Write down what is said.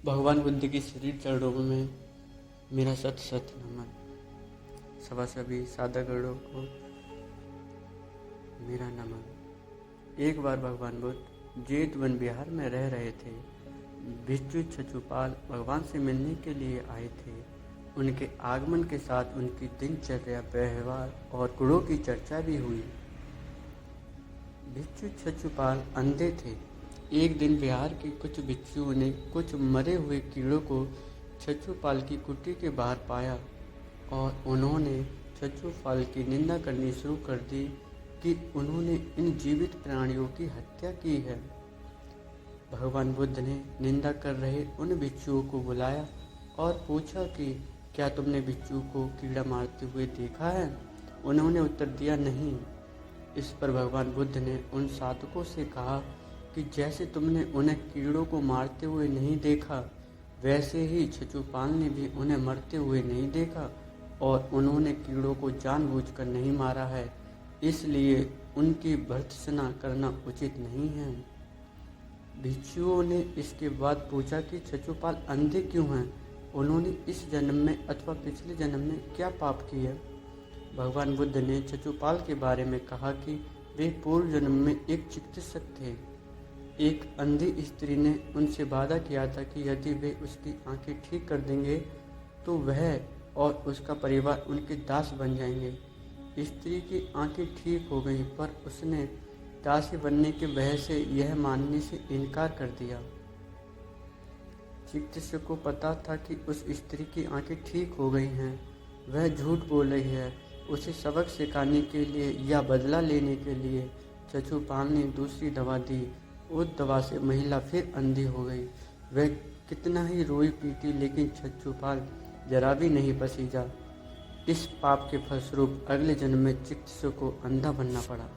भगवान बुद्ध की शरीर चरणों में मेरा सत सत नमन। सभी साधकगणों को मेरा नमन। एक बार भगवान बुद्ध जेत वन बिहार में रह रहे थे। भिक्षु छछुपाल भगवान से मिलने के लिए आए थे। उनके आगमन के साथ उनकी दिनचर्या, व्यवहार और गुणों की चर्चा भी हुई। भिक्षु छछुपाल अंधे थे। एक दिन बिहार के कुछ भिक्षुओं ने कुछ मरे हुए कीड़ों को छछुपाल की कुटी के बाहर पाया और उन्होंने छछुपाल की निंदा करनी शुरू कर दी कि उन्होंने इन जीवित प्राणियों की हत्या की है। भगवान बुद्ध ने निंदा कर रहे उन भिक्षुओं को बुलाया और पूछा कि क्या तुमने भिक्षु को कीड़ा मारते हुए देखा है? उन्होंने उत्तर दिया, नहीं। इस पर भगवान बुद्ध ने उन साधकों से कहा कि जैसे तुमने उन्हें कीड़ों को मारते हुए नहीं देखा, वैसे ही छछुपाल ने भी उन्हें मरते हुए नहीं देखा और उन्होंने कीड़ों को जानबूझकर नहीं मारा है, इसलिए उनकी भर्त्सना करना उचित नहीं है। भिक्षुओं ने इसके बाद पूछा कि छछुपाल अंधे क्यों हैं? उन्होंने इस जन्म में अथवा पिछले जन्म में क्या पाप किया? भगवान बुद्ध ने छछुपाल के बारे में कहा कि वे पूर्व जन्म में एक चिकित्सक थे। एक अंधी स्त्री ने उनसे वादा किया था कि यदि वे उसकी आंखें ठीक कर देंगे तो वह और उसका परिवार उनके दास बन जाएंगे। स्त्री की आंखें ठीक हो गईं, पर उसने दासी बनने की वजह से यह मानने से इनकार कर दिया। चिकित्सक को पता था कि उस स्त्री की आंखें ठीक हो गई हैं, वह झूठ बोल रही है। उसे सबक सिखाने के लिए या बदला लेने के लिए छछुपाल ने दूसरी दवा दी। उस दवा से महिला फिर अंधी हो गई। वह कितना ही रोई पीटी, लेकिन छछुपाल जरा भी नहीं पसीजा। इस पाप के फलस्वरूप अगले जन्म में चिकित्सक को अंधा बनना पड़ा।